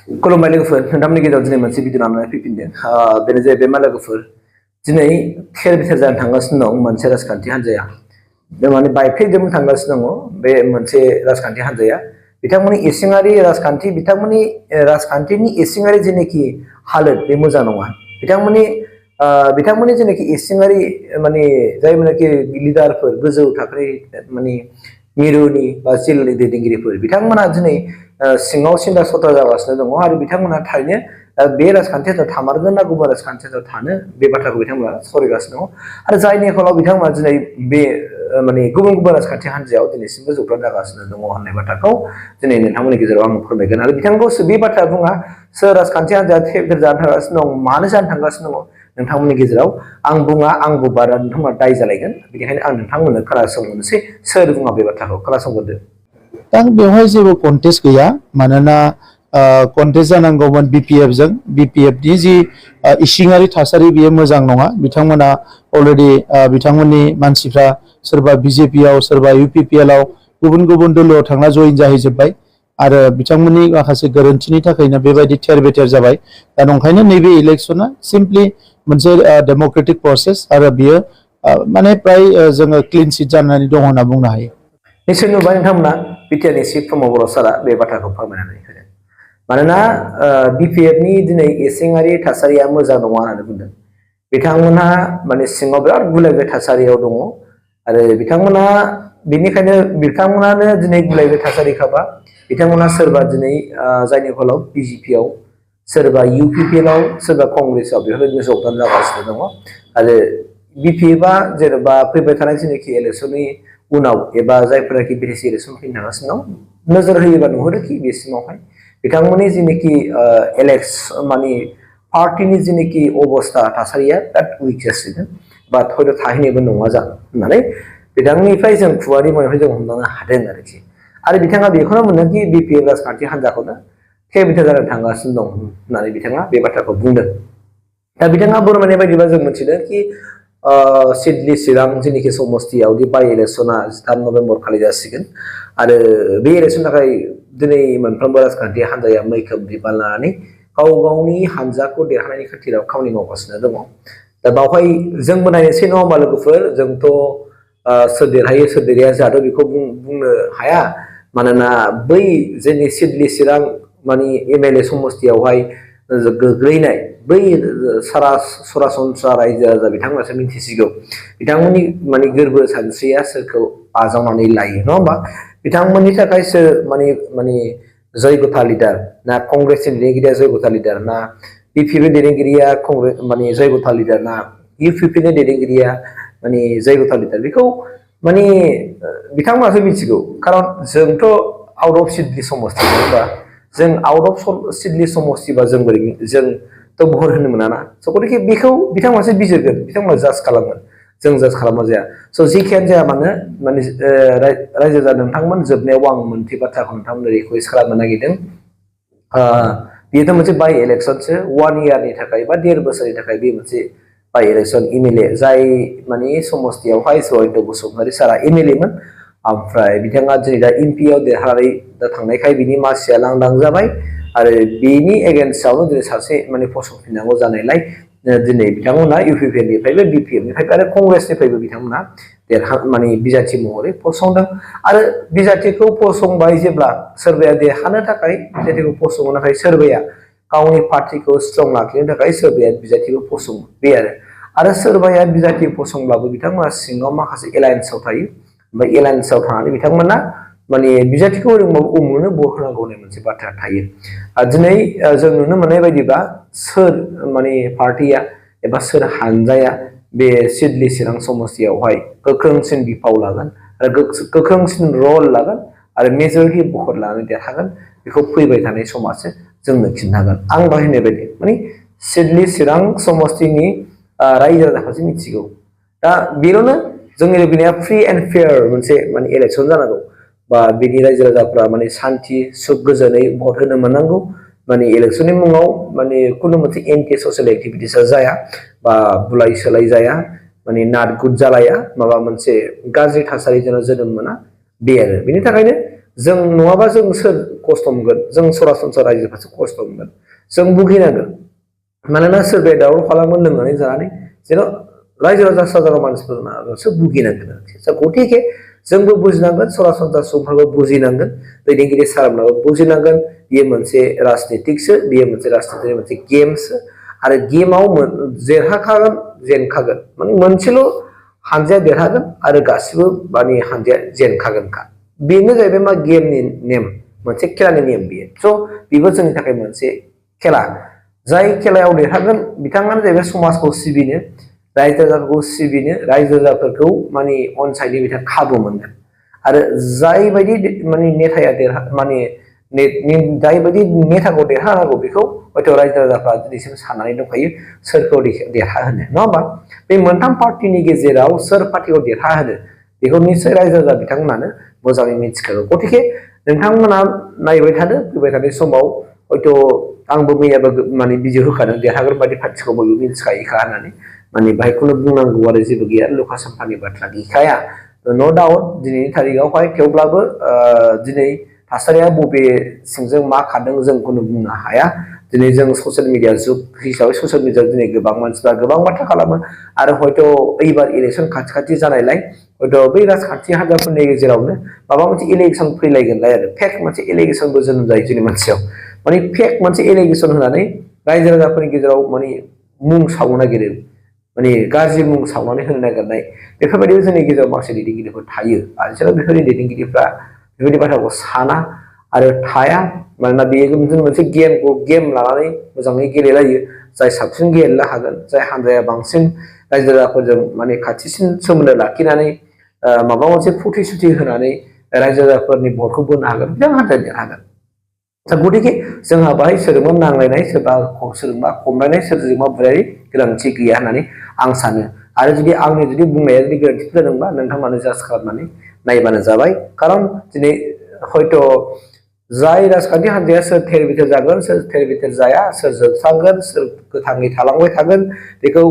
खुलुमबाय लोगोफोर नोंथांमोननि गेजेराव दिनै मोनसे भिडिअ लानानै फैफिनदों बेनो जाहैबाय मा लोगोफोर दिनै थेर बेथेर जानो थांगासिनो दं मोनसे राजखान्थि हान्जाया माने बायफ्लेजोबनो थांगासिनो दङ बे मोनसे राजखान्थि हान्जाया बिथांमोननि इसिङारि राजखान्थि बिथांमोननि राजखान्थिनि इसिङारि जेनाखि हालोद बे मोजां नङा बिथांमोननि जेनाखि इसिङारि माने जायमोननाखि लिडारफोर गोजौ थाखोनि माने मिरुनि बा जिल्लानि दैदेनगिरिफोर बिथांमोना दिनै सिङाव सिन्था सथा जागासिनो दङ आरो बिथांमोना थारैनो बे राजखान्थियाव थामारगोन ना गुबुन राजखान्थियाव थानो बे बाथ्राखौ बिथांमोना सावरायगासिनो दङ आरो जायनि फलाव बिथांमोना दिनै बे माने गुबुन गुबुन राजखान्थि हान्जायाव दिनैसिमबो जब्रान जागासिनो दङ होननाय बाथ्राखौ दिनै नोंथांमोननि गेजेराव आं फोरमायगोन आरो बिथांखौ बे बाथ्रा बुङा सोर राजखान्थि हान्जाया थेर जानो थांगासिनो दं मानो जानो थांगासिनो दङ नोंथांमोननि गेजेराव आं बुङा आंबो बारा नोंथांमोना दाय जालायगोन बेनिखायनो आं नोंथांमोननो खोनासंनोसै सोर बुङा बे बाथ्राखौ खोनासंग्रोदो दा बेवहाय जेबो कन्टेस्ट गैया मानोना कन्टेस्ट जानांगौमोन बिपिएफ जों बिपिएफ नि जि इसिङारि थासारि बेयो मोजां नङा बिथांमोना अलरेडि बिथांमोननि मानसिफ्रा सोरबा बिजेपि आव सोरबा इउपिपिएल आव गुबुन गुबुन दलोआव थांना जइन जाहैजोब्बाय आरो बिथांमोननि माखासे गोरोन्थिनि थाखायनो बेबायदि थेर बेथेर जाबाय दा नंखायनो नैबे इलेक्शना सिम्पलि मोनसे डेमोक्रेटिक प्रसेस आरो बियो माने प्राय जोङो क्लिन सिट जानानै दं होनना बुंनो हायो निश्चय नुबाय नोंथांमोना बिटिआरनि चिफ प्रमद बर' सारा बे बाथ्राखौ फोरमायनानै होदों मानोना बिपिएफनि दिनै इसिङारि थासारिया मोजां नङा होननानै बुंदों बिथांमोनहा माने सिङाव बिराद गुलायबाय थासारियाव दङ आरो बिथांमोनहा बेनिखायनो बिथांमोनानो दिनै गुलायबाय थासारिखाबा बिथांमोना सोरबा दिनै जायनि फलाव बिजेपिआव सोरबा इउपिपिएलआव सोरबा कंग्रेसआव बेफोरबायदिनो जगदान जागासिनो दङ आरो बिपिएफआ जेनेबा फैबाय थानाय जेनाखि इलेक्शननि उनाव एबा जायफोराखि बिटिसि इलेक्शन फैनो थांगासिनो दं नोजोर होयोबा नुहुरोखि बेसिमावहाय बिथांमोननि जेनाखि माने पार्टिनि जेनाखि अबस्था थासारिया बिराद उइक जासिगोन बा हयथ' थाहैनोबो नङा जागोन होननानै बिथांनिफ्राय जों खुगानि मुवानिफ्राय जों हमदांनो हादों आरोखि आरो बिथाङा बेखौनो मोनदोंखि बिपिएफ राजखान्थि हान्जाखौनो थेर बेथेर जानो थांगासिनो दं होननानै बिथाङा बे बाथ्राखौ बुंदों दा बिथाङा फोरमायनाय बायदिबा जों मिथिदों कि सिडली चिरां जेनिखि समस्तियाव बाइ इलेक्शना 13 नभेम्बर खालि जासिगोन आरो बे इलेक्शननि थाखाय दिनै मोनफ्रोमबो राजखान्थि हान्जाया मैखोम बिबान लानानै गाव गावनि हान्जाखौ देरहानायनि खाथिराव खामानि मावगासिनो दङ दा बावहाय जोंबो नायनोसै नङा होमबा लोगोफोर जोंथ' सोर देरहायो सोर देरहाया जोंहाथ' बेखौ बुंनो हाया मानोना बै जोंनि सिडली चिरां माने एमएलए समस्तियावहाय गोग्लैनाय बै सरासनस्रा रायजो राजा बिथांमोनासो मिन्थिसिगौ बिथांमोननि माने गोरबो सानस्रिया सोरखौ आजावनानै लायो नङा होमबा बिथांमोननि थाखाय सोर माने जयगथा लिडार ना कंग्रेसनि दैदेनगिरिया जयगथा लिडार ना बिपिएफनि दैदेनगिरिया माने जयगथा लिडार ना इउपिपिनि दैदेनगिरिया माने जयगथा लिडार बेखौ माने बिथांमोनासो मिथिगौ खारन जोंथ' आउट अफ सिडली समस्ति नङा होमबा जों आउट अफ सिडली समस्तिबा जों जोंथ' भट होनो मोना ना स' गतिके बेखौ बिथांमोनासो बिजिरगोन बिथांमोना जाज खालामगोन जों जाज खालामा जाया स' जेखियानो जाया मानो माने रायजो राजा नोंथांमोन जोबनायाव आं मोनसे बाथ्राखौ नोंथांमोननो रिकुवेस्ट खालामनो नागिरदों बेथ' मोनसे बाइ इलेक्शनसो 1 इयारनि थाखाय बा 1.5 बोसोरनि थाखाय बे मोनसे बाइ इलेक्शन एमएलए जाय माने समस्तियावहाय जयन्त बसुमतारी सारा एमएलएमोन ओमफ्राय बिथाङा दिनै दा एमपिआव देरहानानै दा थांनायखाय बिनि मासिया लांदां जाबाय आरो बेनि एगेन्स्टआवनो दिनै सासे माने फसंफिननांगौ जानायलाय दिनै बिथांमोना इउपिपिएलनिफ्रायबो बिपिएफनिफ्रायबो आरो कंग्रेसनिफ्रायबो बिथांमोना माने बिजाथि महरै फसंदों आरो बिजाथिखौ फसंबाय जेब्ला सोरबाया देरहानो थाखाय बिजाथिखौ फसङो नाथाय सोरबाया गावनि पार्टिखौ स्ट्रं लाखिनो थाखाय सोरबाया बिजाथिखौ फसङो बे आरो सोरबाया बिजाथि फसंब्लाबो बिथांमोना सिङाव माखासे एलायन्सआव थायो ओमफ्राय एलायन्सआव थानानै बिथांमोना माने बिजाथिखौ रोंबाबो उमुनो भट होनांगौ होननाय मोनसे बाथ्रा थायो दिनै जों नुनो मोननाय बायदिबा सोर माने पार्टिया एबा सोर हानजाया बे सिडली चिरां समस्तियावहाय गोख्रोंसिन बिफाव लागोन आरो गोख्रोंसिन रल लागोन आरो मेजरिटि भट लानानै देरहागोन बेखौ फैबाय थानाय समासो जोंनो खिन्थागोन आं बाहायनाय बायदि माने सिडली चिरां समस्तिनि रायजो राजाफ्रासो मिथिगौ दा बेल'नो जोंनि लुबैनाया फ्रि एन्ड फेयार मोनसे माने इलेक्शन जानांगौ बा बिनि रायजो राजाफ्रा माने सान्थि सुख गोजोनै भट होनो मोननांगौ माने इलेक्शननि मुङाव माने खुनु मोनसे एन्टि ससियेल एक्टिभिटिसआ जाया बा बुलाय सोलाय जाया माने नाद गुद जालाया माबा मोनसे गाज्रि थासारि जेन' जोनोम मोना बे आरो बेनि थाखायनो जों नङाबा जों सोर खस्थ' मोनगोन जों सरासनस्रा रायजोफ्रासो खस्थ' मोनगोन जों भुगिनांगोन मानोना सोरबाया दावराव खालामो लोंनानै जानानै जेन' रायजो राजा साधारन मानसिफोरसो भुगिनांगोन आरोखि गतिके जोंबो बुजिनांगोन सरासनस्रा सुबुंफोरबो बुजिनांगोन दैदेनगिरि सारमोनाबो बुजिनांगोन बेयो मोनसे राजनितिकसो बेयो मोनसे राजनितिनि मोनसे गेमसो आरो गेमाव देरहाखागोन जेनखागोन माने मोनसेल' हानजाया देरहागोन आरो गासिबो माने हानजाया जेनखागोनखा बेनो जाहैबाय मा गेमनि नेम मोनसे खेलानि नेम बेयो स' बेबो जोंनि थाखाय मोनसे खेला जाय खेलायाव देरहागोन बिथाङानो जाहैबाय समाजखौ सिबिनो रायजो राजाफोरखौ सिबिनो रायजो राजाफोरखौ माने अनसायनो बिथाङा खाबु मोनगोन आरो जायबायदि माने नेताया माने जायबायदि नेताखौ देरहानांगौ बेखौ हयथ' रायजो राजाफ्रा दिनैसिम साननानै दंखायो सोरखौ देरहाहोनो नङा होमबा बे मोनथाम पार्टिनि गेजेराव सोर पार्टिखौ देरहाहोनो बेखौ निस्सय रायजो राजा बिथांमोनानो मोजाङै मिथिखागौ गतिके नोंथांमोना नायबाय थादो फैबाय थानाय समाव हयथ' आंबो मैयाबो माने बिजौ होखादों देरहागोन बायदि पार्टिखौ बयबो मिथिखायोखा होननानै माने बाहायखौनो बुंनांगौ आरो जेबो गैया लुका साम्फानि बाथ्रा गैखाया न' डाउट दिनैनि थारिखआवहाय थेवब्लाबो दिनै थासारिया बबे सिंजों मा खारदों जोंखौनो बुंनो हाया दिनै जों ससियेल मिडिया जुग हिसाबै ससियेल मिडियायाव दिनै गोबां मानसिफ्रा गोबां बाथ्रा खालामो आरो हयथ' एबार इलेक्सन खाथि खाथि जानायलाय हयथ' बै राजखान्थि हान्जाफोरनि गेजेरावनो माबा मोनसे इलेक्सन फैलायगोनलाय आरो फेक मोनसे इलेक्सनबो जोनोम जायो जोंनि मानसियाव माने फेक मोनसे इलेक्सन होनानै रायजो राजाफोरनि गेजेराव माने मुं सावनो नागिरो माने गाज्रि मुं सावनानै होनो नागिरनाय बेफोरबायदिबो जोंनि गेजेराव माखासे दैदेनगिरिफोर थायो आरो जेराव बेफोरनि दैदेनगिरिफ्रा बेबायदि बाथ्राखौ साना आरो थाया मानोना बेयो मोनसे गेम लानानै मोजाङै गेलेलायो जाय साबसिन गेलेनो हागोन जाय हानजाया बांसिन रायजो राजाफोरजों माने खाथिसिन सोमोन्दो लाखिनानै माबा मोनसे प्रतिश्रुति होनानै रायजो राजाफोरनि भटखौ बोनो हागोन बिथां हानजाया देरहागोन गतिके जोंहा बाहाय सोरजोंबा नांलायनाय सोरजोंबा खमलायनाय सोरजोंबा बुलायनाय गोनांथि गैया होननानै आं सानो आरो जुदि बुंनाया गोरोन्थि जादोंबा नोंथांमोनानो जाज खालामनानै नायबानो जाबाय खारन दिनै हयथ' जाय राजखान्थि हान्जाया सोर थेर बेथेर जागोन सोर थेर बेथेर जाया सोर जोबस्रांगोन सोर गोथाङै थालांबाय थागोन बेखौ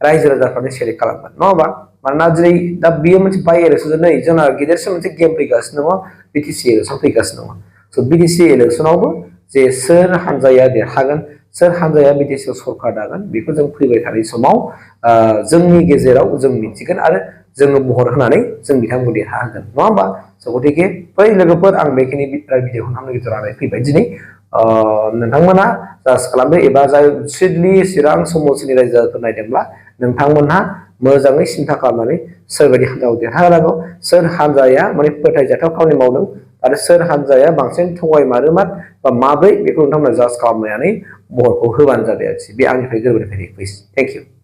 रायजो राजाफ्रानो सेलेक्ट खालामगोन नङा होमबा मानोना दिनै दा बेयो मोनसे बाय इलेक्सन नै जोंना गेदेरसिन मोनसे गेम फैगासिनो दङ बिटिसि इलेक्सन फैगासिनो दङ स' बिटिसि इलेक्सनावबो जे सोर हान्जाया देरहागोन सोर हान्जाया बिटिसिआव सरकार दागोन बेखौ जों फैबाय थानाय समाव जोंनि गेजेराव जों मिथिगोन आरो जोङो महर होनानै जों बिथांखौ देरहाहोगोन नङा होमबा स' गतिके बै लोगोफोर आं बेखिनि भिडिअखौ नोंथांनि गेजेराव लानानै फैबाय दिनै नोंथांमोना जाज खालामदो एबा जाय सिडलि चिरां समस्टिनि रायजो राजाफोर नायदोंब्ला नोंथांमोनहा मोजाङै सिन्था खालामनानै सोरबायदि हान्जाखौ देरहाहोनांगौ सोर हान्जाया माने फोथायजाथाव खामानि मावदों आरो सोर हान्जाया बांसिन थगाय मारोमार बा माब्रै बेखौ नोंथांमोना जाज खालामनानै भटखौ होबानो जाबाय आरोखि बे आंनिफ्राय गोरबोनिफ्राय रिकुवेस्ट थेंक इउ